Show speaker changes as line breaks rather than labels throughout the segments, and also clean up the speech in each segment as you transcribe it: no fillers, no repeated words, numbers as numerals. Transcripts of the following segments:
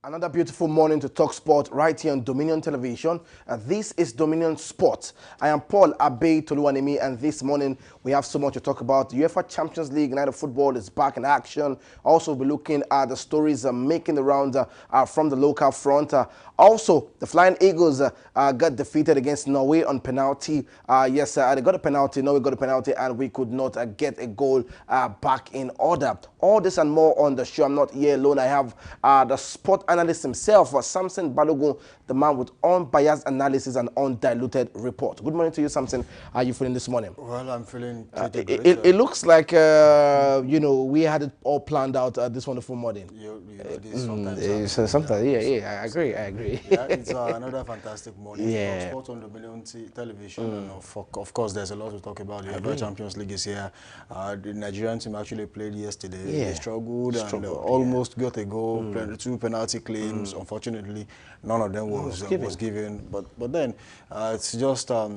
Another beautiful morning to talk sport right here on Dominion Television. This is Dominion Sport. I am Paul Abe Toluwanimi, and this morning we have so much to talk about. The UEFA Champions League Night of Football is back in action. Also, we'll be looking at the stories making the rounds from the local front. Also, the Flying Eagles got defeated against Norway on penalty. Yes, they got a penalty. Norway got a penalty, and we could not get a goal back in order. All this and more on the show. I'm not here alone. I have the sport analyst himself, Samson Balogun, the man with unbiased analysis and undiluted report. Good morning to you, Samson. How are you feeling this morning?
Well, I'm feeling pretty good.
It looks like, you know, we had it all planned out this wonderful morning.
You know, this sometimes.
Sometimes, yeah, I agree.
Yeah, it's another fantastic morning.
Yeah.
Sport on Dominion Television. And of course, there's a lot to talk about. The UEFA Champions League is here. The Nigerian team actually played yesterday.
Yeah.
They struggled and almost got a goal. Two penalty claims. Unfortunately, none of them was given. But then it's just a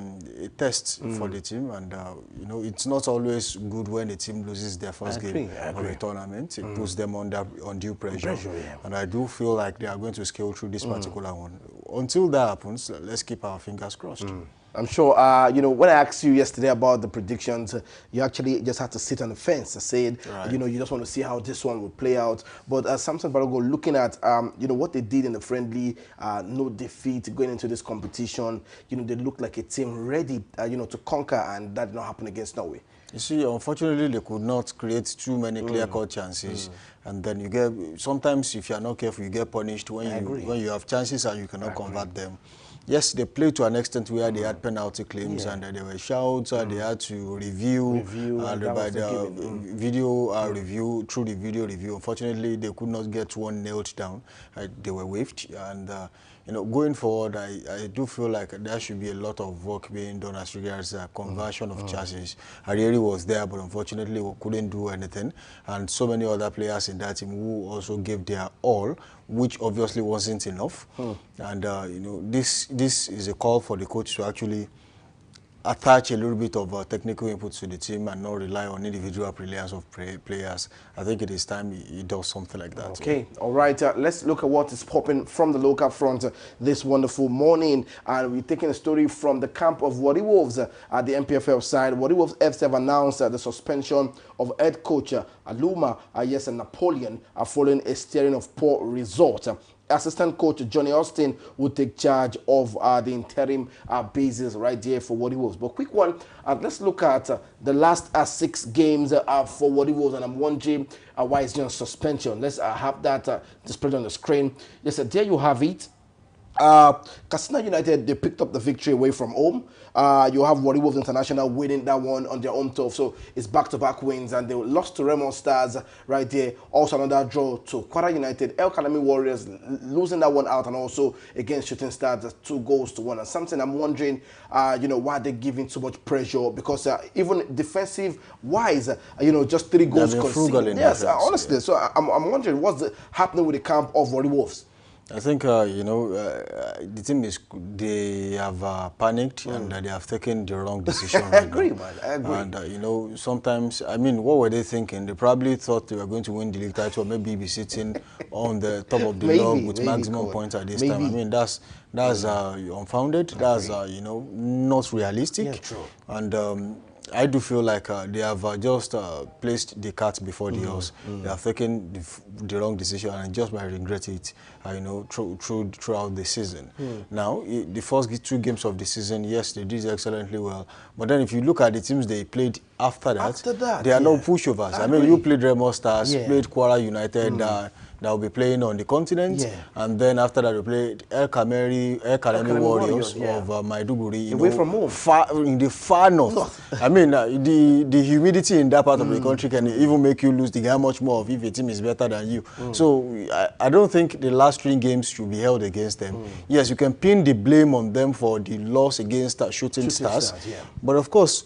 test for the team, and you know, it's not always good when the team loses their first game of a tournament. It puts them under undue pressure. And I do feel like they are going to scale through this particular one. Until that happens, let's keep our fingers crossed.
I'm sure, you know, when I asked you yesterday about the predictions, you actually just had to sit on the fence and say, you know, you just want to see how this one would play out. But Samson Balogun, looking at, you know, what they did in the friendly, no defeat going into this competition, you know, they looked like a team ready, you know, to conquer, and that did not happen against Norway.
You see, unfortunately, they could not create too many clear-cut chances. And then you get, sometimes if you are not careful, you get punished when you have chances and you cannot convert them. Yes, they played to an extent where they had penalty claims and there were shouts, they had to review by the video review, through the video review. Unfortunately, they could not get one nailed down. They were waived. And, you know, going forward, I do feel like there should be a lot of work being done as regards conversion of chances. Arieri was there, but unfortunately, we couldn't do anything. And so many other players in that team who also gave their all, which obviously wasn't enough. And, you know, this is a call for the coach to actually attach a little bit of technical input to the team and not rely on individual brilliance of players. I think it is time he does something like that.
Okay, all right. Let's look at what is popping from the local front this wonderful morning. And we're taking a story from the camp of Warri Wolves at the MPFL side. Warri Wolves FC have announced the suspension of head coach Aluma, yes, and Napoleon following a steering of poor result. Assistant coach Johnny Austin will take charge of the interim basis right there for Warri Wolves. But quick one, let's look at the last 6 games for Warri Wolves, and I'm wondering why it's on suspension. Let's have that displayed on the screen. Yes, there you have it. Katsina United, they picked up the victory away from home. You have Warri Wolves International winning that one on their home turf. So it's back-to-back wins, and they lost to Remo Stars right there. Also another draw to Kwara United. El Kanami Warriors losing that one out, and also against Shooting Stars 2-1. And something I'm wondering, you know, why they're giving so much pressure, because even defensive-wise, you know, just 3 goals conceded. Yes, honestly. So I'm wondering what's happening with the camp of Warri Wolves.
I think, you know, the team they have panicked and they have taken the wrong decision.
I agree, man. I agree.
And, you know, sometimes, I mean, what were they thinking? They probably thought they were going to win the league title, or maybe be sitting on the top of the log with maximum points at this time. I mean, that's unfounded. That's, you know, not realistic.
Yeah, true.
And I do feel like they have just placed the cart before the horse. They have taken the wrong decision, and just by regret it, you know, throughout the season. Now, the first 2 games of the season, yes, they did excellently well. But then if you look at the teams they played after that they are no pushovers. I mean, you played Remo Stars, played Kwara United, that will be playing on the continent, and then after that we played El Kanemi Warriors of Maiduguri,
away from home,
in the far north. I mean, the humidity in that part of the country can even make you lose the game much more if a team is better than you. So I don't think the last 3 games should be held against them. Yes, you can pin the blame on them for the loss against Shooting Stars, but of course,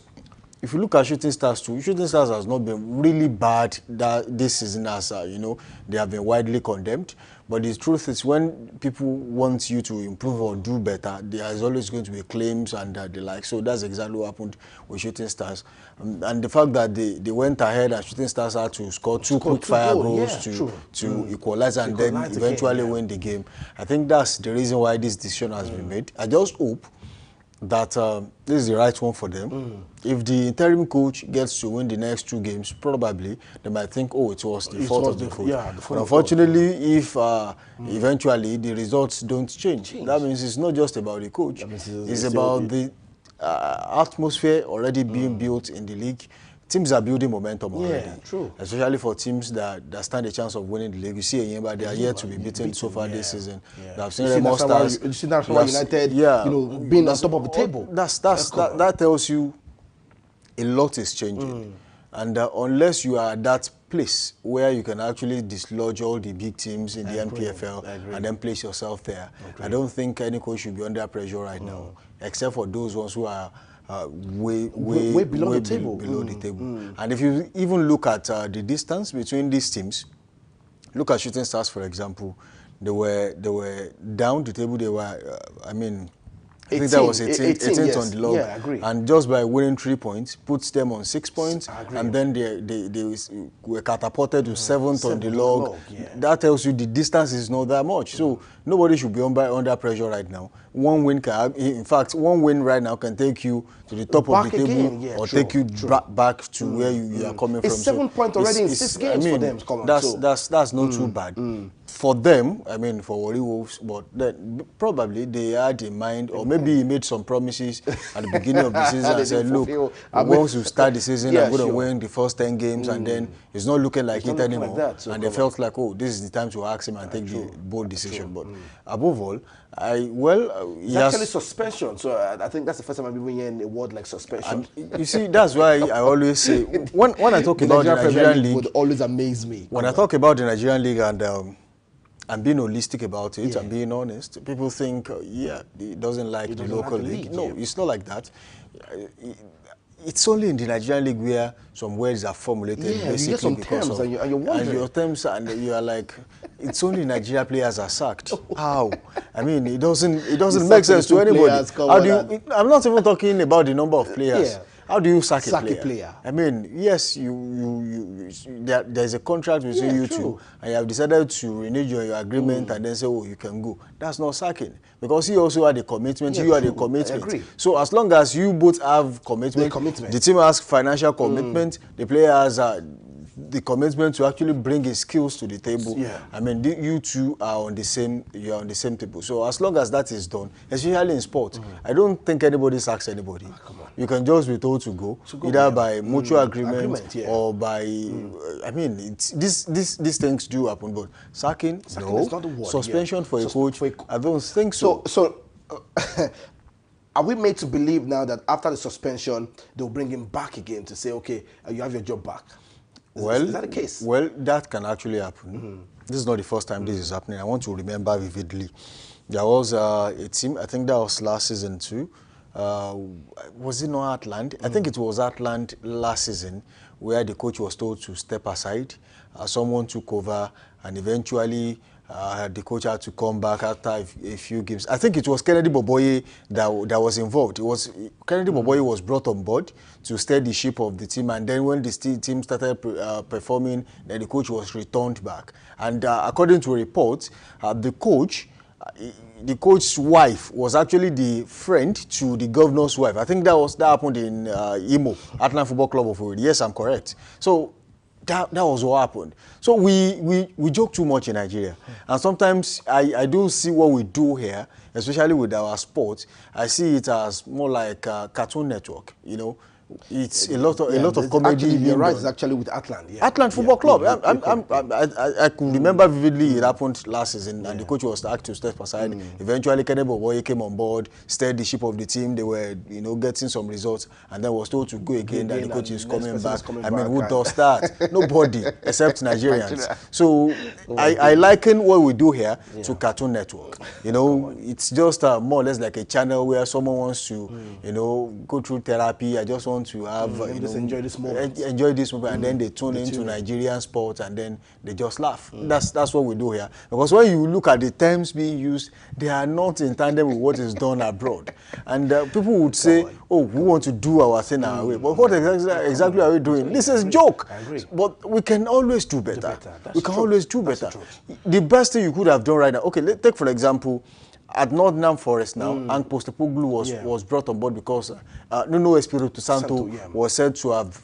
if you look at Shooting Stars too, Shooting Stars has not been really bad this season, as you know, they have been widely condemned. But the truth is, when people want you to improve or do better, there is always going to be claims and the like. So that's exactly what happened with Shooting Stars. And the fact that they went ahead and Shooting Stars had to score two quick fire goals to equalize and then eventually win the game. I think that's the reason why this decision has been made. I just hope that this is the right one for them. If the interim coach gets to win the next 2 games, probably they might think, oh, it was the fault of the coach. But unfortunately, if eventually the results don't change, that means it's not just about the coach. It's about the atmosphere already being built in the league. Teams are building momentum already. True. Especially for teams that stand a chance of winning the league. You see Enyimba, they are yet to be beaten so far this season. They have seen Remo Stars.
You see National United, being on top of the table.
That tells you a lot is changing. And unless you are at that place where you can actually dislodge all the big teams in the NPFL and then place yourself there, I don't think any coach should be under pressure right now, except for those ones who are way below the table. And if you even look at the distance between these teams, look at Shooting Stars, for example. They were down the table. They were, I think that was 18th yes. on the log.
Yeah, I agree.
And just by winning 3 points, puts them on 6 points. And then they were catapulted to 7th on the log. That tells you the distance is not that much. So nobody should be under pressure right now. One win right now can take you to the top of the table or take you back to where you are coming from.
It's 7 points already in 6 games for them.
That's not too bad. For them, for Warri Wolves, but then probably they had in mind, or maybe he made some promises at the beginning of the season and said, look, once we start the season, I'm going to win the first 10 games, and then it's not looking like it anymore. And they felt like, oh, this is the time to ask him and take the bold decision. But above all,
it's actually suspension. So I think that's the first time I'm even hearing a word like suspension.
You see, that's why I always say, when I talk about the Nigerian League,
would always amaze me.
When I talk about the Nigerian League and being holistic about it and being honest, people think, he doesn't like the local league. No, it's not like that. It's only in the Nigerian League where some words are formulated basically
some
because
terms
of
and you're wondering.
And your terms, and you are like, it's only Nigeria players are sacked. How? It doesn't make sense to anybody. How do you? I'm not even talking about the number of players. How do you sack a player? Yes, there's a contract between you two, and you have decided to renew your agreement and then say, oh, you can go. That's not sacking. Because he also had a commitment, you had a commitment. So as long as you both have commitment, the team has financial commitment, the player has the commitment to actually bring his skills to the table. You two are on the same. You are on the same table. So as long as that is done, especially in sport, I don't think anybody sacks anybody. You can just be told to go either by mutual agreement or by. These things do happen, but sacking no. Not the word, suspension for a coach. I don't think so.
So are we made to believe now that after the suspension they'll bring him back again to say, okay, you have your job back? Is that the case?
Well, that can actually happen. This is not the first time this is happening. I want to remember vividly. There was a team, I think that was last season too. Was it not Atlant? I think it was Atlant last season where the coach was told to step aside. Someone took over and eventually the coach had to come back after a few games. I think it was Kennedy Boboye that was involved. Kennedy Boboye was brought on board to steer the ship of the team, and then when the team started performing, then the coach was returned back. And according to a report, the coach's wife was actually the friend to the governor's wife. I think that happened in Imo, Atlant Football Club of Owerri. Yes, I'm correct. So that was what happened. So we joke too much in Nigeria. And sometimes I do see what we do here, especially with our sports. I see it as more like a Cartoon Network, It's a lot of comedy.
Actually, you're right. It's actually with Atlant.
Atlant Football Club. I could remember vividly it happened last season, and the coach was asked to step aside. Eventually, Kennedy Boboye came on board, steered the ship of the team. They were, getting some results, and then was told to go again. That the coach is coming back. Who does that? Nobody except Nigerians. So I liken what we do here to Cartoon Network. It's just more or less like a channel where someone wants to, go through therapy. I just want want to have
just enjoy this moment.
Enjoy this moment, and then they tune into Nigerian sports, and then they just laugh. That's what we do here. Because when you look at the terms being used, they are not in tandem with what is done abroad. And people would say, "Oh, we want to do our thing our way." But what exactly are we doing? This is a joke.
I agree.
But we can always do better. We can always do better. The best thing you could have done right now. Okay, let's take for example. At Nottingham Forest now, Hank Postecoglou was brought on board because Nuno Espirito Santo was said to have,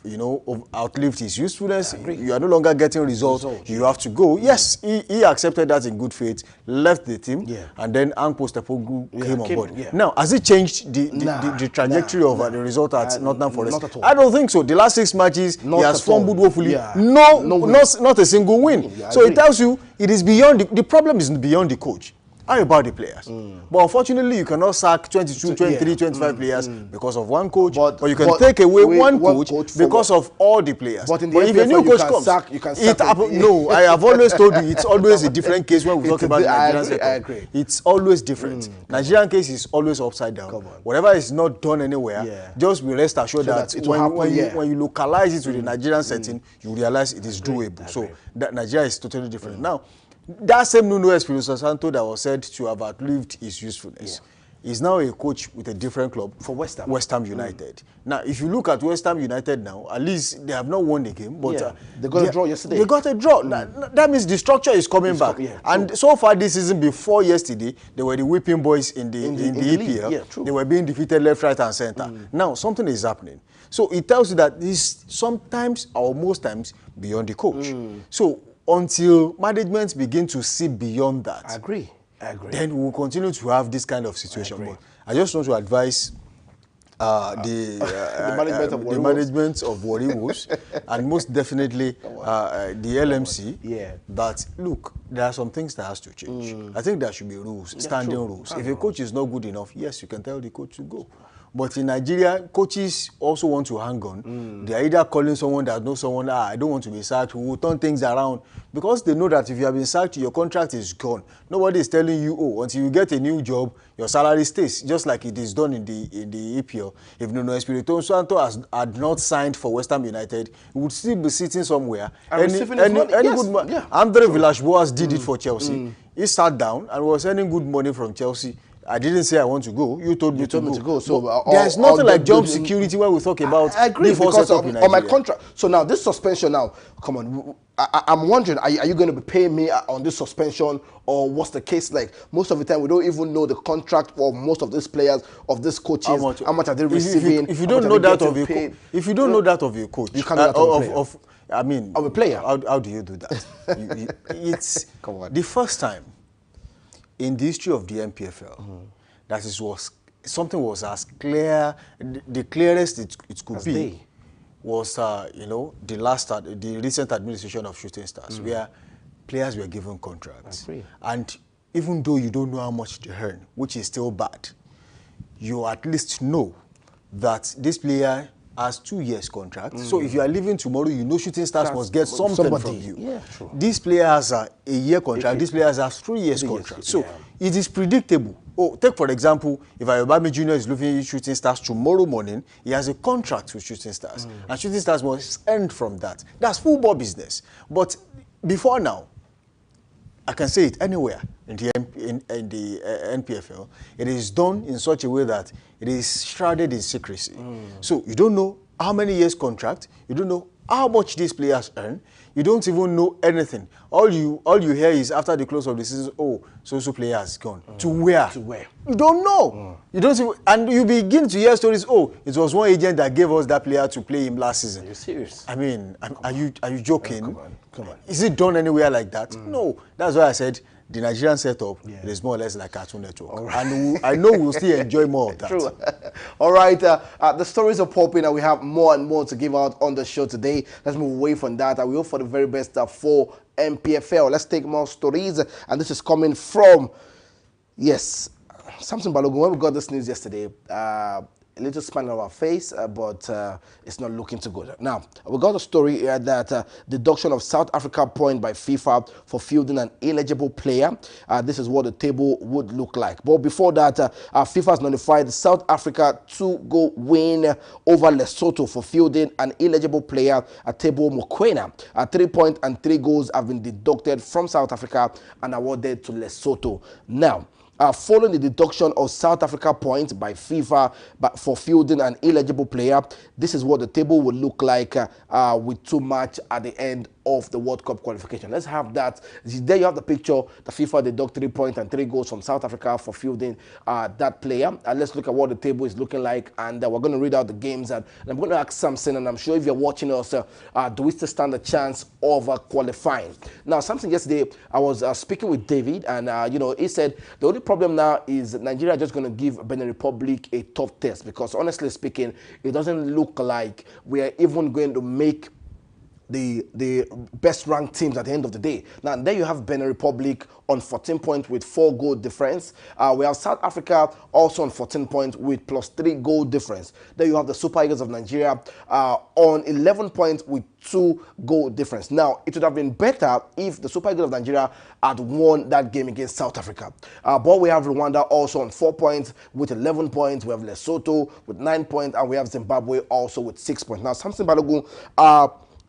outlived his usefulness. You are no longer getting results. You have to go. Yes, he accepted that in good faith, left the team, and then Hank Postecoglou came on board. Now, has it changed the trajectory of the result at Nottingham Forest?
Not at all.
I don't think so. The last 6 matches, he has fumbled woefully. Not a single win. So it tells you it is beyond the problem is beyond the coach. How about the players? But unfortunately, you cannot sack 22, 23, 25 players because of one coach, but you can take away one coach because of all the players.
But in the
if a new coach comes,
you can sack
no, I have always told you, it's always a different case when we talk about the Nigerian setup.
I agree.
It's always different. Nigerian case is always upside down. Whatever is not done anywhere, just be rest assured that when you localize it to the Nigerian setting, you realize it is doable. So that Nigeria is totally different. Now, that same Nuno Espirito Santo that was said to have outlived his usefulness is now a coach with a different club
for West Ham.
West Ham United. Now, if you look at West Ham United now, at least they have not won the game, but
they got a draw yesterday.
They got a draw. That means the structure is coming back. And so far this season, before yesterday, they were the whipping boys in the EPL. They were being defeated left, right, and center. Now something is happening. So it tells you that this sometimes or most times beyond the coach. So until management begin to see beyond that,
I agree.
Then we will continue to have this kind of situation. But I just want to advise the management of Warri Wolves and most definitely the LMC that look, there are some things that has to change. I think there should be rules, standing rules. If a coach is not good enough, yes, you can tell the coach to go. But in Nigeria, coaches also want to hang on. They are either calling someone that knows someone, I don't want to be sacked, who will turn things around. Because they know that if you have been sacked, your contract is gone. Nobody is telling you, until you get a new job, your salary stays, just like it is done in the EPL. If Nuno Espirito Santo had not signed for West Ham United, he would still be sitting somewhere. Andre Villas-Boas did it for Chelsea. He sat down and was earning good money from Chelsea. I didn't say I want to go. You told me to go. So there's nothing like job security when we talk about.
I agree because on my contract. So now this suspension now, come on. I'm wondering, are you going to be paying me on this suspension, or what's the case like? Most of the time, we don't even know the contract of most of these players, of these coaches. How much are they receiving?
If you don't know that of your coach, if you don't know that of your coach,
you can't know that of
a player. How do you do that? It's the first time in the history of the NPFL, that something was as clear, the clearest it could be, was the recent administration of Shooting Stars, where players were given contracts, and even though you don't know how much they earn, which is still bad, you at least know that this player has 2 years contract. So if you are leaving tomorrow, you know Shooting Stars must get something from you. Yeah, true. This player has a year contract. This player has 3 years contract. So it is predictable. Take for example, if Ayobami Jr. is leaving Shooting Stars tomorrow morning, he has a contract with Shooting Stars, and Shooting Stars must earn from that. That's football business. But before now, I can say it anywhere in the NPFL, it is done in such a way that it is shrouded in secrecy. So you don't know how many years contract, you don't know how much these players earn, you don't even know anything. All you hear is after the close of the season, so player has gone. To where? You don't know. You don't even, and you begin to hear stories, it was one agent that gave us that player to play him last season.
Are you serious?
I mean, are you joking?
Come on.
Is it done anywhere like that? No. That's why I said the Nigerian setup is more or less like Cartoon Network. And I know we'll still enjoy more of that.
True. All right. The stories are popping and we have more and more to give out on the show today. Let's move away from that. We hope for the very best for NPFL. Let's take more stories. And this is coming from, Samson Balogun. When we got this news yesterday, a little smile on our face, but it's not looking too good. Now, we got a story here that deduction of South Africa point by FIFA for fielding an ineligible player. This is what the table would look like. But before that, FIFA has notified South Africa 2-goal win over Lesotho for fielding an ineligible player at Teboho Mokoena. 3 points and 3 goals have been deducted from South Africa and awarded to Lesotho. Now, following the deduction of South Africa points by FIFA for fielding an illegible player, this is what the table would look like with 2 matches at the end of the World Cup qualification. Let's have that. There you have the picture. The FIFA deduct 3 points and 3 goals from South Africa for fielding that player. Let's look at what the table is looking like, and we're going to read out the games. And I'm going to ask something, and I'm sure if you're watching us, do we still stand a chance of qualifying? Now, something yesterday, I was speaking with David, and he said the only problem now is Nigeria just going to give Benin Republic a tough test, because honestly speaking, it doesn't look like we are even going to make the best ranked teams at the end of the day. Now, there you have Benin Republic on 14 points with 4 goal difference. We have South Africa also on 14 points with +3 goal difference. There you have the Super Eagles of Nigeria on 11 points with 2 goal difference. Now, it would have been better if the Super Eagles of Nigeria had won that game against South Africa. But we have Rwanda also on 4 points with 11 points. We have Lesotho with 9 points, and we have Zimbabwe also with 6 points. Now, Samson Balogun,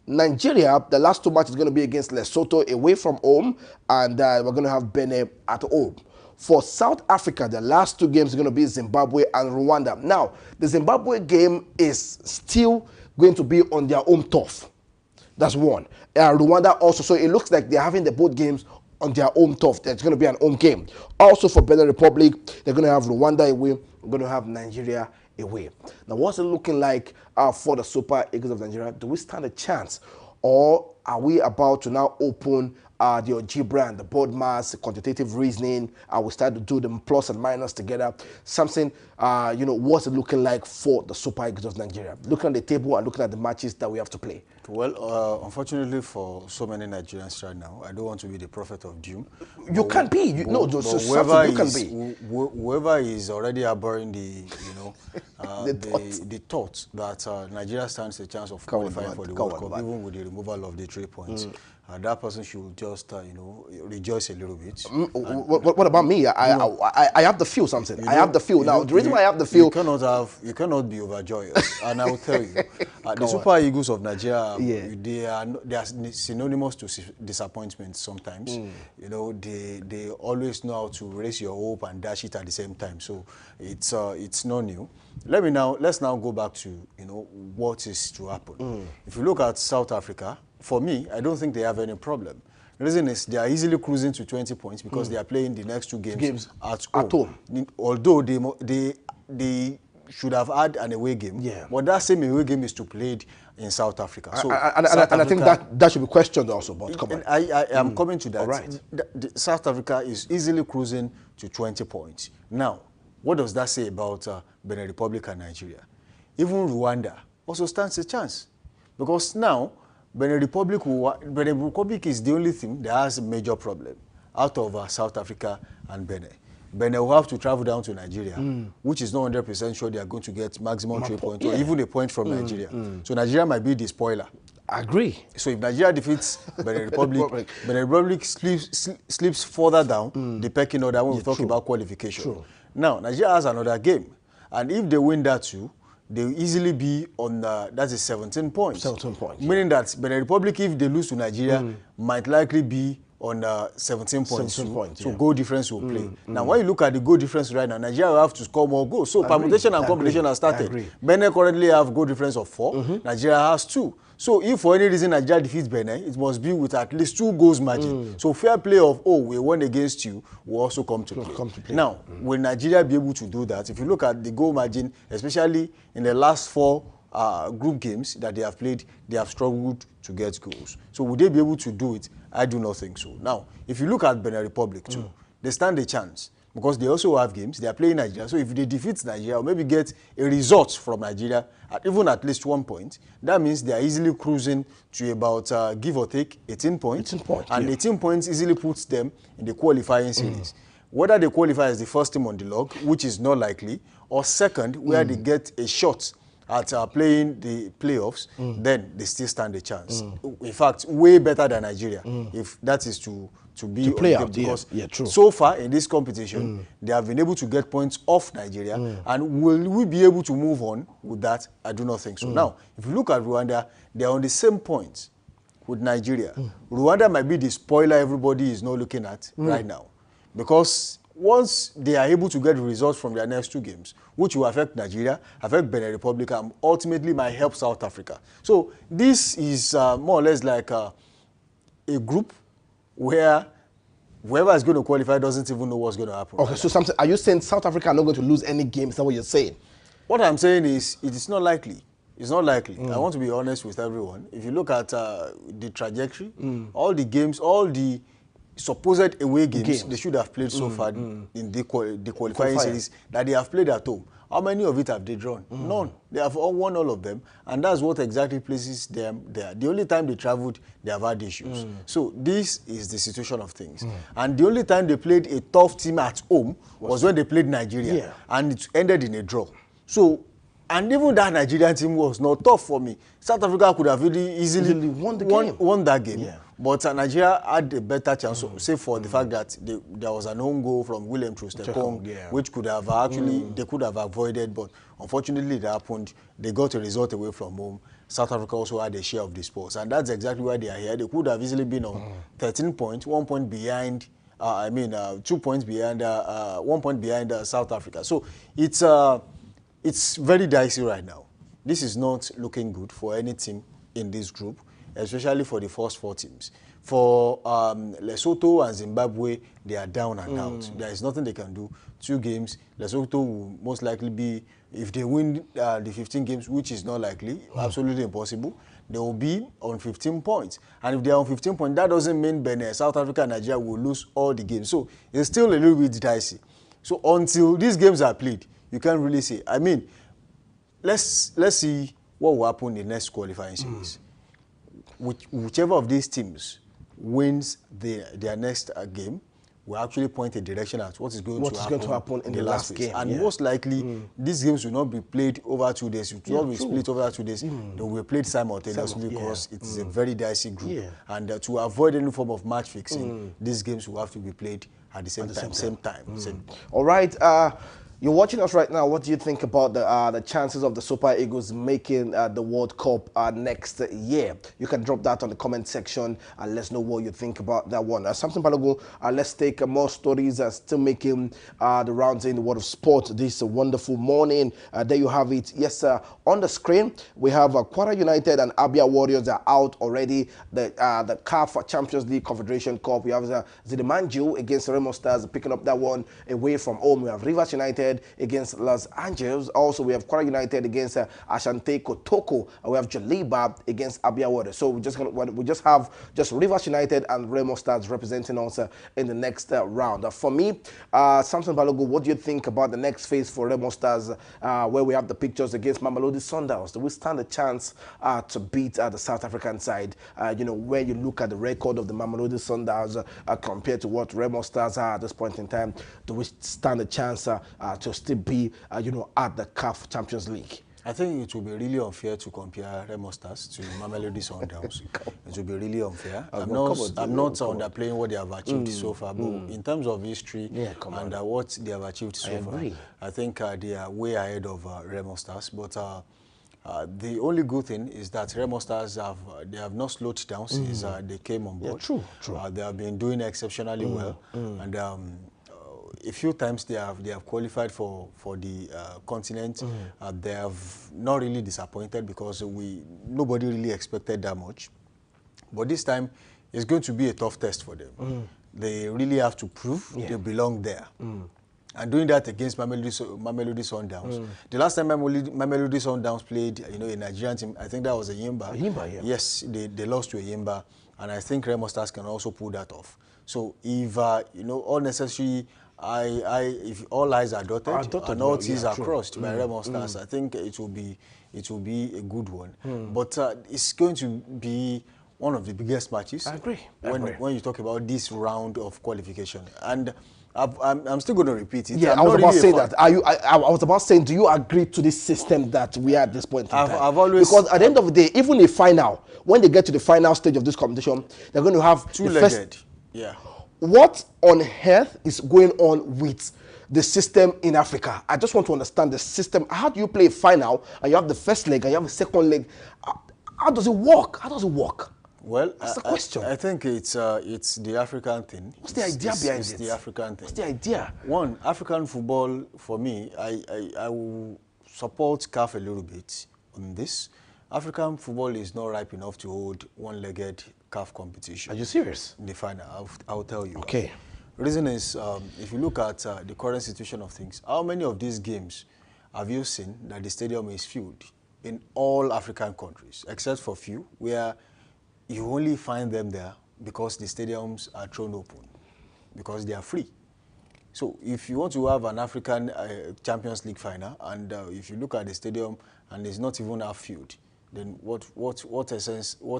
Nigeria, the last 2 matches is going to be against Lesotho away from home, and we're going to have Benin at home. For South Africa, the last 2 games are going to be Zimbabwe and Rwanda. Now, the Zimbabwe game is still going to be on their home turf. That's one. Rwanda also, so it looks like they're having the both games on their home turf. There's going to be an home game. Also for Benin Republic, they're going to have Rwanda away. We're going to have Nigeria away. Now, what's it looking like for the Super Eagles of Nigeria? Do we stand a chance, or are we about to now open the algebra and the board mass, the quantitative reasoning? We start to do the plus and minus together. Something, what's it looking like for the Super Eagles of Nigeria? Looking at the table and looking at the matches that we have to play.
Well, unfortunately for so many Nigerians right now, I don't want to be the prophet of doom.
You can't be.
Whoever is already harboring the thought that Nigeria stands a chance of qualifying for the World Cup, even with the removal of the 3 points. That person should just, rejoice a little bit.
What about me? I have the feel something. I have the feel. Now, the reason why I have the feel...
You cannot be overjoyous. And I will tell you, the Super Eagles of Nigeria, they are synonymous to disappointment sometimes. They always know how to raise your hope and dash it at the same time. So it's not new. Let's now go back to, what is to happen. If you look at South Africa, for me, I don't think they have any problem. The reason is they are easily cruising to 20 points because they are playing the next 2 games at home. Although they should have had an away game, but that same away game is to play in South Africa. So
I think that should be questioned also. But come on.
I am coming to that.
All right.
South Africa is easily cruising to 20 points. Now, what does that say about Benin Republic and Nigeria? Even Rwanda also stands a chance, because now Benin Republic is the only thing that has a major problem out of South Africa and Benin. Benin will have to travel down to Nigeria, which is not 100% sure they are going to get maximum 3 points or even a point from Nigeria. So Nigeria might be the spoiler.
I agree.
So if Nigeria defeats Benin Republic, Benin Republic slips further down the pecking order when we talk about qualification. True. Now, Nigeria has another game, and if they win that too, they will easily be on, that is 17 points. 17 points. Meaning that Benin Republic, if they lose to Nigeria, might likely be on 17 points. 17 points, so goal difference will play. Now, when you look at the goal difference right now, Nigeria will have to score more goals. So permutation and combination have started. Benin currently have goal difference of 4. Nigeria has 2. So if for any reason Nigeria defeats Benin, it must be with at least 2 goals margin. So fair play of, we won against you, will also come to play. Now, will Nigeria be able to do that? If you look at the goal margin, especially in the last 4 group games that they have played, they have struggled to get goals. So would they be able to do it? I do not think so. Now, if you look at Benin Republic too, they stand a chance, because they also have games. They are playing Nigeria. So if they defeat Nigeria, or maybe get a result from Nigeria, even at least 1 point, that means they are easily cruising to about, give or take, 18 points. 18 points. And 18 points easily puts them in the qualifying series. whether they qualify as the first team on the log, which is not likely, or second, where they get a shot at playing the playoffs, then they still stand a chance. In fact, way better than Nigeria, if that is to
play out.
Because
true.
so far in this competition, they have been able to get points off Nigeria, and will we be able to move on with that? I do not think so. Now, if you look at Rwanda, they are on the same points with Nigeria. Rwanda might be the spoiler everybody is not looking at right now, because once they are able to get results from their next 2 games, which will affect Nigeria, affect Benin Republic, and ultimately might help South Africa. So this is more or less like a group where whoever is going to qualify doesn't even know what's going to happen.
Okay, so are you saying South Africa are not going to lose any games? Is that what you're saying?
What I'm saying is, it is not likely. It's not likely. I want to be honest with everyone. If you look at the trajectory, all the games, all the supposed away games they should have played so far in the qualifying series that they have played at home, how many of it have they drawn? None. They have all won all of them, and that's what exactly places them there. The only time they traveled, they have had issues. So this is the situation of things. And the only time they played a tough team at home was when they played Nigeria, and it ended in a draw. So, and even that Nigerian team was not tough for me. South Africa could have really easily won that game. Yeah. But Nigeria had a better chance, save for the fact that there was an own goal from William Troost-Ekong, which could have actually, they could have avoided, but unfortunately it happened. They got a result away from home. South Africa also had a share of the spoils, and that's exactly why they are here. They could have easily been on 13 points, 1 point behind, 2 points behind, 1 point behind South Africa. So it's very dicey right now. This is not looking good for any team in this group, especially for the first 4 teams. For Lesotho and Zimbabwe, they are down and out. There is nothing they can do. 2 games, Lesotho will most likely be, if they win the 15 games, which is not likely, absolutely impossible, they will be on 15 points. And if they are on 15 points, that doesn't mean Benin, South Africa, and Nigeria will lose all the games. So it's still a little bit dicey. So until these games are played, you can't really say. I mean, let's see what will happen in the next qualifying series. Whichever of these teams wins their next game will actually point a direction at what is going to happen in the last game. And most likely, these games will not be played over 2 days. It will not be split over 2 days. They will be played simultaneously because it is a very dicey group. And to avoid any form of match fixing, these games will have to be played at the same time.
All right. You're watching us right now. What do you think about the chances of the Super Eagles making the World Cup next year? You can drop that on the comment section and let us know what you think about that one. Samson Balogun, let's take more stories still making the rounds in the world of sport this wonderful morning. There you have it. Yes, on the screen, we have Kwara United and Abia Warriors are out already. The CAF Champions League Confederation Cup. We have Zidimanju against Remo Stars picking up that one away from home. We have Rivers United against Los Angeles. Also, we have Kwara United against Asante Kotoko. And we have Jaliba against Abia Warriors. So we just have Rivers United and Remo Stars representing us in the next round. For me, Samson Balogun, what do you think about the next phase for Remo Stars, where we have the pictures against Mamelodi Sundowns? Do we stand a chance to beat the South African side? Where you look at the record of the Mamelodi Sundowns compared to what Remo Stars are at this point in time, do we stand a chance to still be, at the CAF Champions League?
I think it will be really unfair to compare Remo Stars to Mamelodi Sundowns. It will be really unfair. I'm not underplaying what they have achieved so far, but in terms of history and what they have achieved so far, I think they are way ahead of Remo Stars. But the only good thing is that Remo Stars have not slowed down since they came on board.
True.
They have been doing exceptionally well, and a few times they have qualified for the continent. They have not really disappointed because nobody really expected that much. But this time, it's going to be a tough test for them. They really have to prove they belong there. And doing that against Mamelodi Sundowns. The last time Mamelodi Sundowns played, a Nigerian team, I think that was Ayimba. Yes, they lost to Ayimba, and I think Remo Stars can also pull that off. So if all necessary, if all eyes are dotted and all T's are crossed by Remo Stars, I think it will be a good one. But it's going to be one of the biggest matches.
I agree.
When you talk about this round of qualification. And I'm still going to repeat it.
Yeah, I was about saying that. Are you? I was about saying, do you agree to this system that we are at this point in time?
I've always,
because at the end of the day, even a final, when they get to the final stage of this competition, they're going to have
two-legged. Yeah.
What on earth is going on with the system in Africa? I just want to understand the system. How do you play a final and you have the first leg and you have the second leg? How does it work? How does it work?
Well,
that's the question.
I think it's the African thing.
What's the idea behind
it? It's the African thing.
What's the idea?
One, African football, for me, I will support CAF a little bit on this. African football is not ripe enough to hold one-legged CAF competition.
Are you serious?
In the final, I'll tell you.
Okay.
The reason is, if you look at the current situation of things, how many of these games have you seen that the stadium is filled in all African countries, except for few, where you only find them there because the stadiums are thrown open, because they are free. So if you want to have an African Champions League final, and if you look at the stadium and it's not even half filled, then what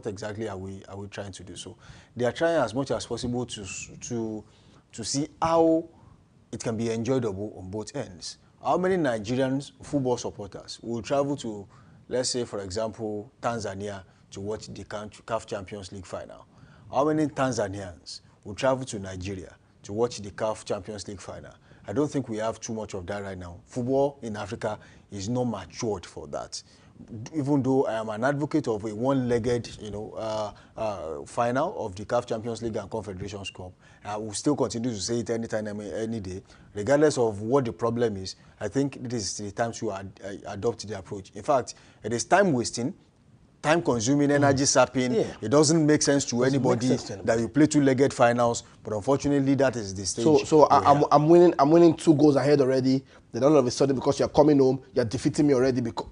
exactly are we trying to do? So they are trying as much as possible to see how it can be enjoyable on both ends. How many Nigerian football supporters will travel to, let's say, for example, Tanzania to watch the CAF Champions League final? How many Tanzanians will travel to Nigeria to watch the CAF Champions League final? I don't think we have too much of that right now. Football in Africa is not matured for that. Even though I am an advocate of a one-legged, final of the CAF Champions League and Confederations Cup, I will still continue to say it anytime, any day, regardless of what the problem is. I think this is the time to adopt the approach. In fact, it is time wasting, time-consuming, energy sapping. Yeah. It doesn't make sense to anybody that you play two-legged finals, but unfortunately, that is the stage.
So I'm winning 2 goals ahead already. Then all of a sudden, because you're coming home, you're defeating me already. Because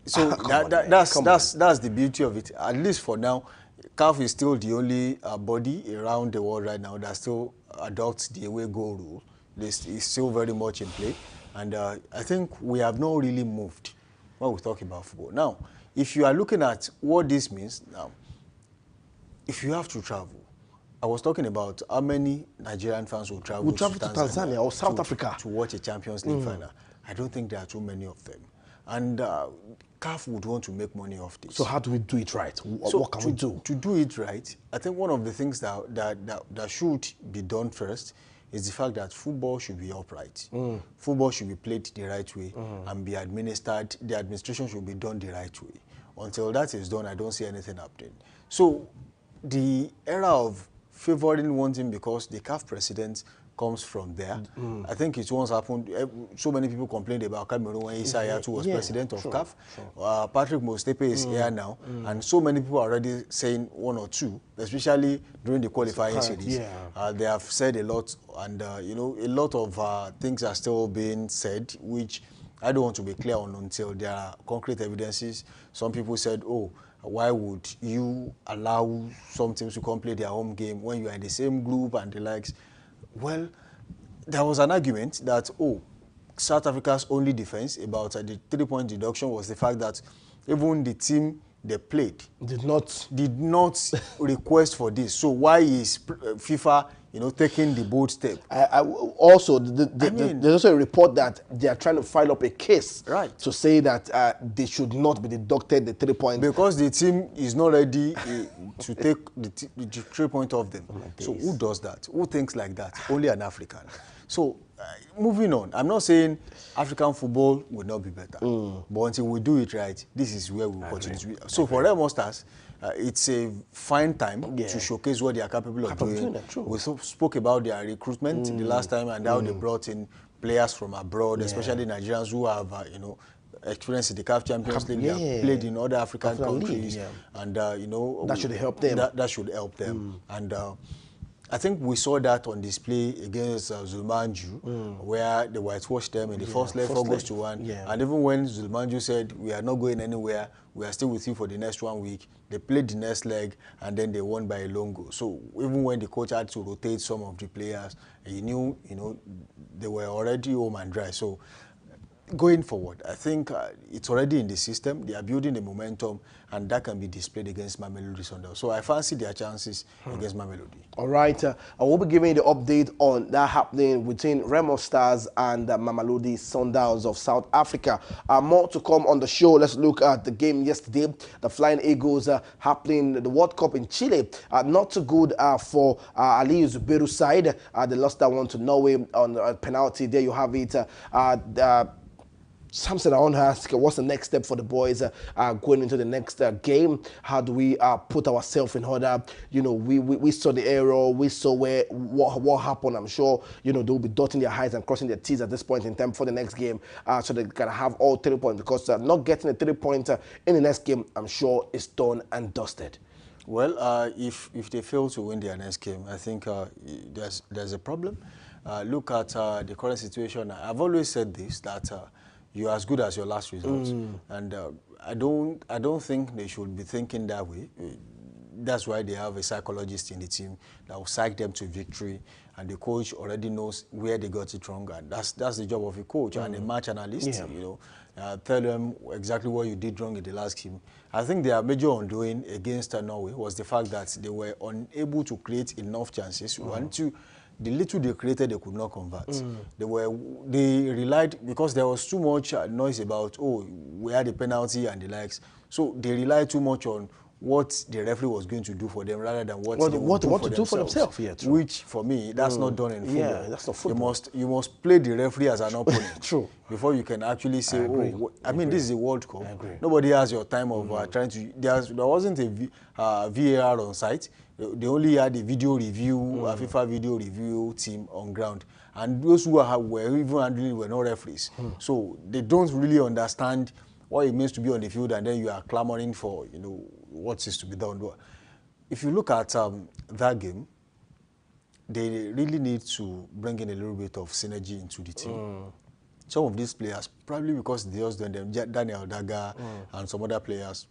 so that's the beauty of it. At least for now, CAF is still the only body around the world right now that still adopts the away goal rule. This is still very much in play, and I think we have not really moved when we talk about football. Now, if you are looking at what this means now, if you have to travel, I was talking about how many Nigerian fans will travel to
Tanzania or South Africa
to watch a Champions League final. I don't think there are too many of them. And CAF would want to make money off this.
So how do we do it right? What can we do?
To do it right, I think one of the things that should be done first is the fact that football should be upright. Football should be played the right way and be administered. The administration should be done the right way. Until that is done, I don't see anything happening. So the era of favoring one team because the CAF president comes from there. I think it once happened. So many people complained about Cameroon when Issa Hayatou was president of CAF. Patrick Motsepe is here now, and so many people are already saying one or two, especially during the qualifying series. They have said a lot, and a lot of things are still being said, which I don't want to be clear on until there are concrete evidences. Some people said, "Oh, why would you allow some teams to come play their home game when you are in the same group and the likes?" Well, there was an argument that, South Africa's only defense about the 3-point deduction was the fact that even the team they played
did not
request for this. So why is FIFA, taking the bold step?
Also, there's also a report that they are trying to file up a case to say that they should not be deducted the 3 points.
Because the team is not ready to take the 3 points off them. So who does that? Who thinks like that? Only an African. So moving on, I'm not saying African football will not be better. But until we do it right, this is where we will continue to be. So for Remo Stars, it's a fine time to showcase what they are capable of doing. We spoke about their recruitment the last time and how they brought in players from abroad, especially Nigerians who have, experience in the CAF Champions League. They have played in other African countries, and
that should help them.
That should help them, and I think we saw that on display against Zulmanju, where they whitewashed them in the first leg, 4-1. And even when Zulmanju said, "We are not going anywhere, we are still with you for the next 1 week," they played the next leg and then they won by a long goal. So even when the coach had to rotate some of the players, he knew, they were already home and dry. So going forward, I think it's already in the system. They are building the momentum, and that can be displayed against Mamelodi Sundowns. So I fancy their chances against Mamelodi.
All right, I will be giving you the update on that happening between Remo Stars and Mamelodi Sundowns of South Africa. More to come on the show. Let's look at the game yesterday. The Flying Eagles happening the World Cup in Chile. Not too good for Ali Zubeiru's side. They lost that one to Norway on a penalty. There you have it. Samson, I want to ask, what's the next step for the boys going into the next game? How do we put ourselves in order? You know, we saw the error, we saw what happened. I'm sure, you know, they'll be dotting their I's and crossing their T's at this point in time for the next game, so they can have all 3 points, because not getting a 3-pointer in the next game, I'm sure, is done and dusted. Well,
if they fail to win their next game, I think there's a problem. Look at the current situation. I've always said this, that you're as good as your last result, and I don't think they should be thinking that way. That's why they have a psychologist in the team that will psych them to victory, and the coach already knows where they got it wrong, and that's the job of a coach and a match analyst. Yeah. You know, tell them exactly what you did wrong in the last game. I think their major undoing against Norway was the fact that they were unable to create enough chances. The little they created, they could not convert. They relied, because there was too much noise about, oh, we had a penalty and the likes. So they relied too much on what the referee was going to do for them rather than what they would do for themselves. Yeah, true. Which, for me, that's not done in football.
Yeah, that's not football.
You must play the referee as an opponent.
True.
Before you can actually say, I mean, this is a World Cup. Nobody has your time of trying to... There wasn't a VAR on site. They only had a video review, a FIFA video review team on ground. And those who were even handling it were not referees. So they don't really understand what it means to be on the field, and then you are clamoring for, you know, what is to be done. If you look at that game, they really need to bring in a little bit of synergy into the team. Some of these players, probably because they just done them, Daniel Daga and some other players,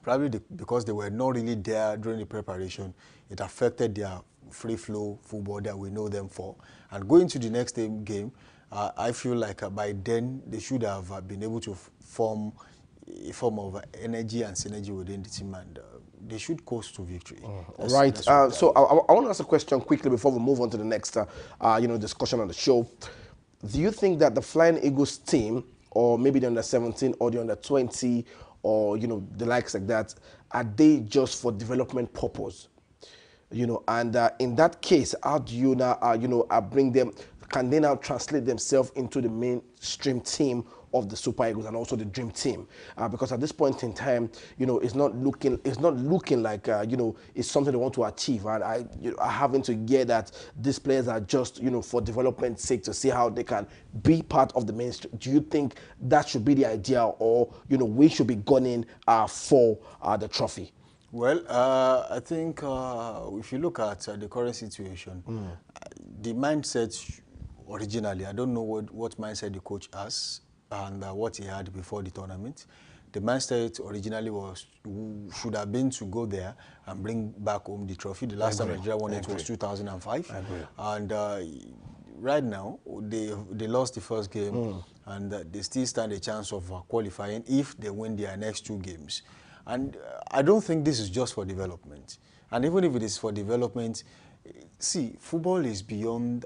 probably because they were not really there during the preparation, it affected their free flow football that we know them for. And going to the next game, I feel like by then they should have been able to form a form of energy and synergy within the team, and they should coast to victory.
Right. So I want to ask a question quickly before we move on to the next discussion on the show. Do you think that the Flying Eagles team, or maybe the under-17 or the under-20, or, you know, the likes like that, are they just for development purpose? You know, and in that case, how do you now, bring them, can they now translate themselves into the mainstream team of the Super Eagles and also the dream team? Because at this point in time, you know, it's not looking like, it's something they want to achieve. And I having to hear that these players are just, you know, for development's sake, to see how they can be part of the mainstream. Do you think that should be the idea, or, you know, we should be gunning for the trophy?
Well, I think if you look at the current situation, the mindset originally, I don't know what mindset the coach has and what he had before the tournament. The mindset originally should have been to go there and bring back home the trophy. The last time Nigeria won it was 2005. And right now, they lost the first game, and they still stand a chance of qualifying if they win their next 2 games. And I don't think this is just for development. And even if it is for development, see, football is beyond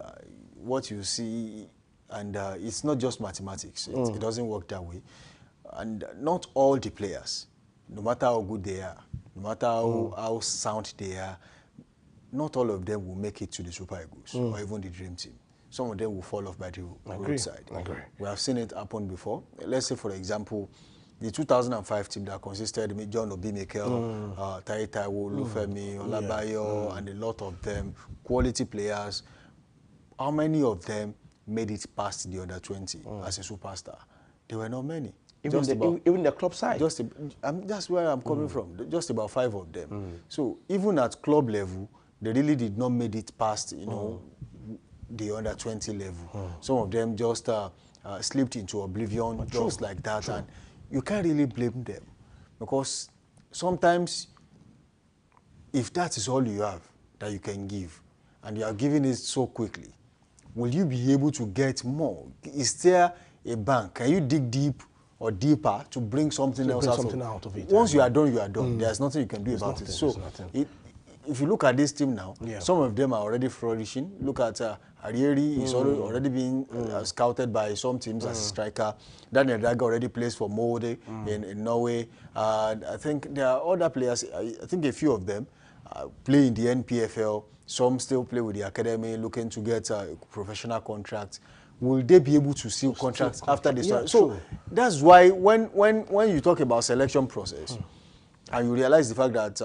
what you see, and it's not just mathematics. It doesn't work that way. And not all the players, no matter how good they are, no matter how sound they are, not all of them will make it to the Super Eagles or even the Dream Team. Some of them will fall off by the roadside. We have seen it happen before. Let's say, for example, the 2005 team that consisted of John Obi Mikel, Tai Taiwo, Lufemi, Olabayo, and a lot of them, quality players. How many of them made it past the under-20 as a superstar? There were not many.
Even the club side?
That's where I'm coming from. Just about 5 of them. So even at club level, they really did not make it past, you know, the under-20 level. Some of them just slipped into oblivion, just like that. And you can't really blame them, because sometimes if that is all you have that you can give, and you are giving it so quickly, will you be able to get more? Is there a bank, can you dig deep or deeper to bring something else out of it? Once you are done, you are done. There's nothing you can do about it. So if you look at this team now, some of them are already flourishing. Look at Arieri is already being scouted by some teams as a striker. Daniel Daga already plays for Molde in Norway. I think there are other players, I think a few of them play in the NPFL. Some still play with the academy, looking to get professional contracts. Will they be able to see contracts after this? Yeah, so that's why when you talk about selection process, and you realize the fact that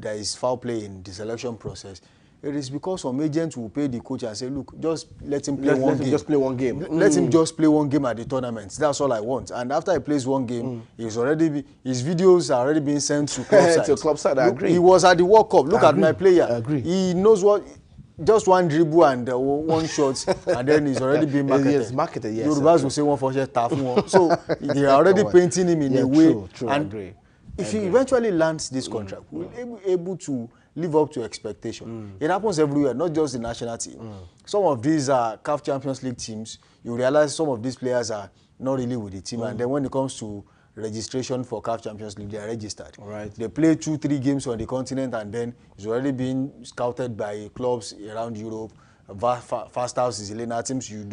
there is foul play in the selection process, it is because some agents will pay the coach and say, look, just let him play one game.
Just play one game.
Let him just play one game at the tournament. That's all I want. And after he plays one game, his videos are already being sent to club side.
To club side, I agree.
He was at the World Cup. Look at my player.
I agree.
He knows what. Just one dribble and one shot, and then he's already been marketed.
Yes, marketed, yes.
Yorubas will say one for tough. So they are already painting him in a way.
True,
and
I agree.
If he eventually lands this contract, will be able to live up to expectation. It happens everywhere, not just the national team. Some of these CAF Champions League teams, you realize some of these players are not really with the team, and then when it comes to registration for CAF Champions League, they are registered.
Right.
They play 2-3 games on the continent, and then it's already been scouted by clubs around Europe. Fast House is Elena teams you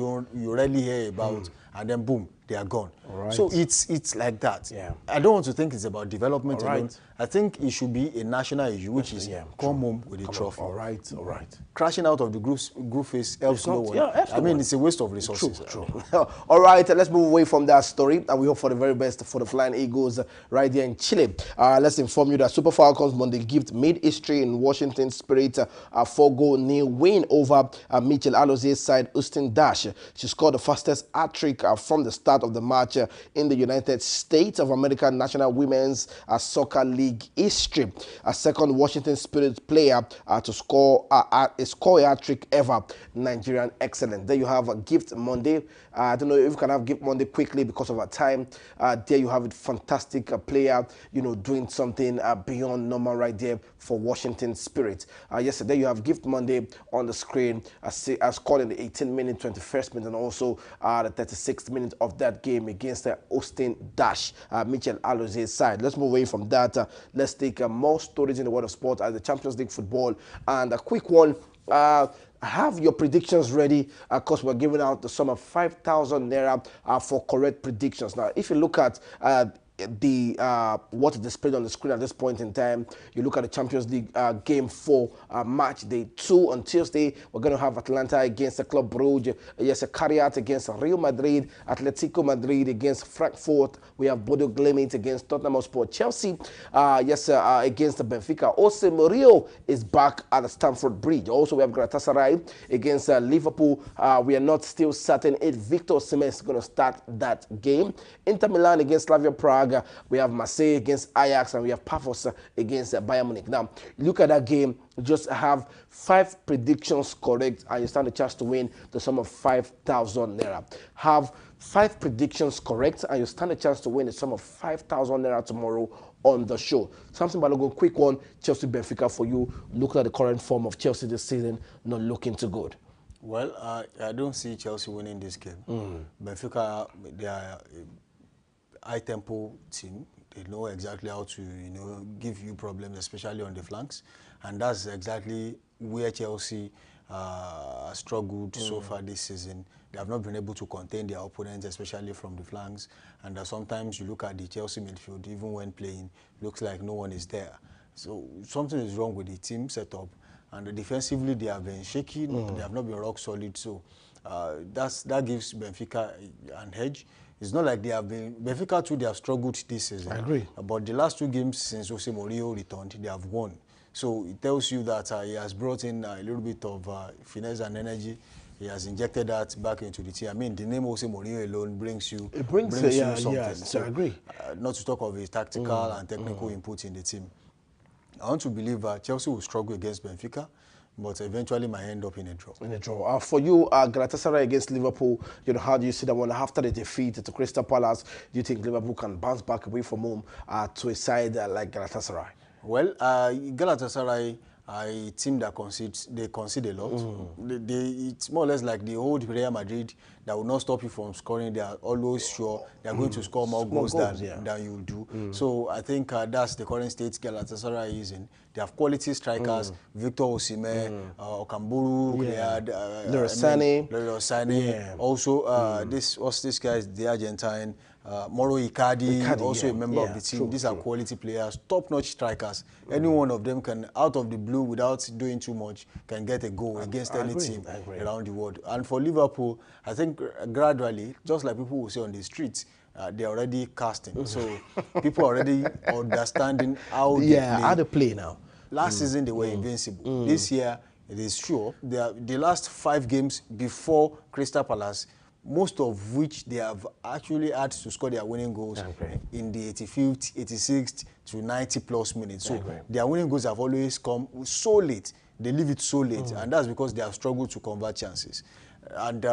rarely hear about, and then boom, they are gone.
Right.
So it's like that.
Yeah.
I don't want to think it's about development alone. I think it should be a national issue, which is come home with a trophy.
All right.
Crashing out of the group phase helps no one. I mean, it's a waste of resources.
True. All right, let's move away from that story, and we hope for the very best for the Flying Eagles right there in Chile. Let's inform you that Super Falcons Monday Gift made history in Washington Spirit, a 4-goal win over Michel Aloze's side, Houston Dash. She scored the fastest hat-trick from the start of the match in the United States of America National Women's Soccer League history. A second Washington Spirit player to score a hat-trick ever. Nigerian excellent. There you have a Gift Monday. I don't know if you can have Gift Monday quickly because of our time. There you have a fantastic player, doing something beyond normal right there for Washington Spirit. Yesterday you have Gift Monday on the screen, as called in the 18th minute, 21st minute, and also the 36th minute of that game against the Austin Dash, Michel Aloze's side. Let's move away from that. Let's take more stories in the world of sport as the Champions League football. And a quick one. Have your predictions ready, because we're giving out the sum of 5,000 naira for correct predictions. Now, if you look at what is displayed on the screen at this point in time, you look at the Champions League game 4, match day 2 on Tuesday. We're going to have Atalanta against the Club Brugge, Carriat against Real Madrid, Atletico Madrid against Frankfurt. We have Bodo Glimt against Tottenham Hotspur, Chelsea, against the Benfica. Jose Mourinho is back at the Stamford Bridge. Also, we have Galatasaray against Liverpool. We are not still certain if Victor Osimhen is going to start that game. Inter Milan against Slavia Prague. We have Marseille against Ajax, and we have Pafos against Bayern Munich. Now, look at that game. Just have 5 predictions correct, and you stand a chance to win the sum of 5,000 naira. Have 5 predictions correct, and you stand a chance to win the sum of 5,000 naira tomorrow on the show. Something Balogun, quick one. Chelsea Benfica for you. Look at the current form of Chelsea this season, not looking too good.
Well, I don't see Chelsea winning this game. Benfica, they are high-tempo team. They know exactly how to, give you problems, especially on the flanks, and that's exactly where Chelsea struggled so far this season. They have not been able to contain their opponents, especially from the flanks, and sometimes you look at the Chelsea midfield, even when playing, looks like no one is there. So something is wrong with the team setup, and defensively they have been shaky. They have not been rock solid. So that gives Benfica an edge. It's not like they have been... Benfica too, they have struggled this season.
I agree.
But the last 2 games since Jose Mourinho returned, they have won. So it tells you that he has brought in a little bit of finesse and energy. He has injected that back into the team. I mean, the name Jose Mourinho alone brings you something.
Yeah, so I agree.
Not to talk of his tactical and technical input in the team. I want to believe Chelsea will struggle against Benfica, but eventually might end up in a draw.
For you, Galatasaray against Liverpool, how do you see that one after the defeat to Crystal Palace? Do you think Liverpool can bounce back away from home to a side like Galatasaray?
Well, Galatasaray, a team that concede a lot. It's more or less like the old Real Madrid that will not stop you from scoring. They are always sure they are going to score more goals than you do. So I think that's the current state Galatasaray is in. They have quality strikers, Victor Osimhen, Okamburu,
Leroy
Sané. Also, what's this guy? The Argentine. Moro Icardi, also a member of the team. These are quality players, top-notch strikers. Any one of them can, out of the blue, without doing too much, can get a goal against any team around the world. And for Liverpool, I think gradually, just like people will say on the streets, they're already casting. So people are already understanding how
they play now.
Last season, they were invincible. This year, it is sure, the last 5 games before Crystal Palace, most of which they have actually had to score their winning goals in the 85th, 86th to 90-plus minutes. So their winning goals have always come so late. They leave it so late, and that's because they have struggled to convert chances. And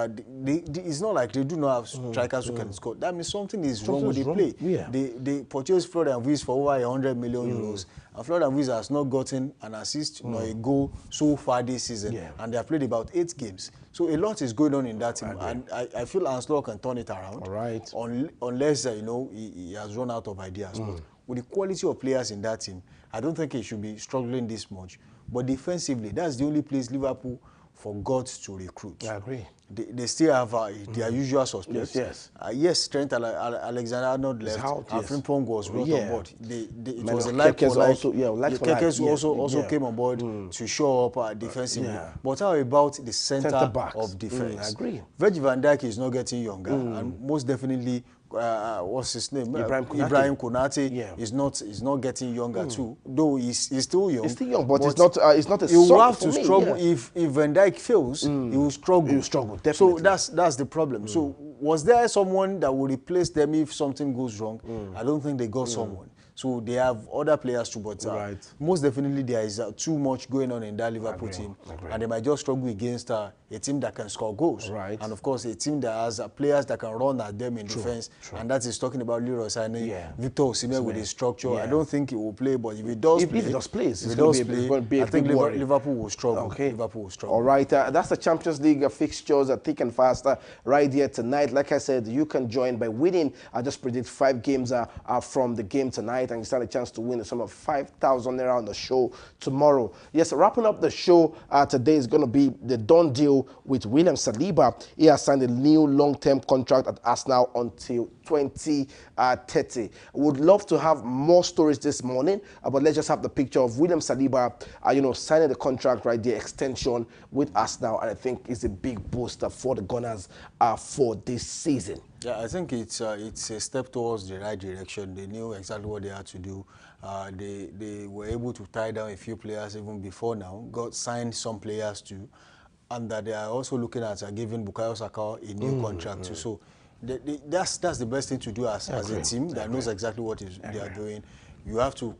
it's not like they do not have strikers who can score. That means something is wrong with the play. They purchased Florian Wirtz for over 100 million euros. And Florian Wirtz has not gotten an assist nor a goal so far this season. And they have played about 8 games. So a lot is going on in that team. And I feel Anslor can turn it around. Unless, he has run out of ideas. But with the quality of players in that team, I don't think he should be struggling this much. But defensively, that's the only place Liverpool forgot to recruit.
I agree.
They still have their usual suspects. Yes, Trent Alexander-Arnold left. Frimpong was brought on board. It was a Kekes also came on board to show up defensively. But how about the center of defense?
I agree.
Virgil van Dijk is not getting younger, and most definitely, what's his name?
Ibrahim
Konate is not getting younger too. Though he's still young.
He's still young, but it's not a
he will have to struggle. If Van Dijk fails, he will struggle.
He will struggle, definitely.
So that's the problem. So was there someone that would replace them if something goes wrong? I don't think they got someone. So they have other players too, but most definitely there is too much going on in that Liverpool team, and they might just struggle against a team that can score goals, and of course a team that has players that can run at them in defense, and that is talking about Leroy Sané, Victor Osimhen with his structure. I don't think he will play, but if he does play, I think Liverpool will struggle. Liverpool will struggle.
All right, that's the Champions League fixtures, thick and fast, right here tonight. Like I said, you can join by winning. I just predict 5 games from the game tonight, and you stand a chance to win the sum of 5,000 naira on the show tomorrow. Yes, wrapping up the show today is going to be the done deal with William Saliba. He has signed a new long-term contract at Arsenal until 2030. Would love to have more stories this morning, but let's just have the picture of William Saliba, signing the contract right there, extension with Arsenal, and I think it's a big booster for the Gunners for this season.
Yeah, I think it's a step towards the right direction. They knew exactly what they had to do. They were able to tie down a few players even before now, signed some players too, and that they are also looking at giving Bukayo Saka a new contract too. So that's the best thing to do as a team that knows exactly what they are doing. You have to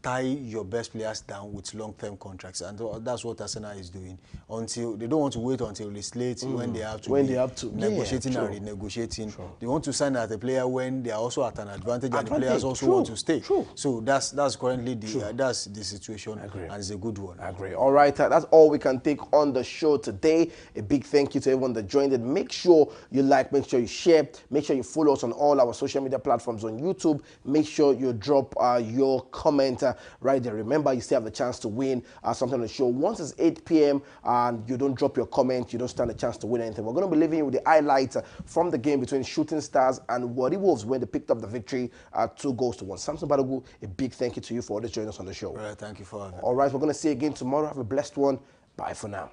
tie your best players down with long-term contracts, and that's what Arsenal is doing. Until they don't want to wait until it's late when they have to negotiating and renegotiating. They want to sign as a player when they are also at an advantage, and the players also want to stay. So that's currently that's the situation, and it's a good one.
I agree. All right, that's all we can take on the show today. A big thank you to everyone that joined it. Make sure you like, make sure you share, make sure you follow us on all our social media platforms on YouTube. Make sure you drop your comment right there. Remember, you still have the chance to win something on the show. Once it's 8 p.m. and you don't drop your comment, you don't stand a chance to win anything. We're going to be leaving you with the highlights from the game between Shooting Stars and Warri Wolves when they picked up the victory 2-1. Samson Balogun, a big thank you to you for always joining us on the show.
All right, thank you for having me.
All right, we're going to see you again tomorrow. Have a blessed one. Bye for now.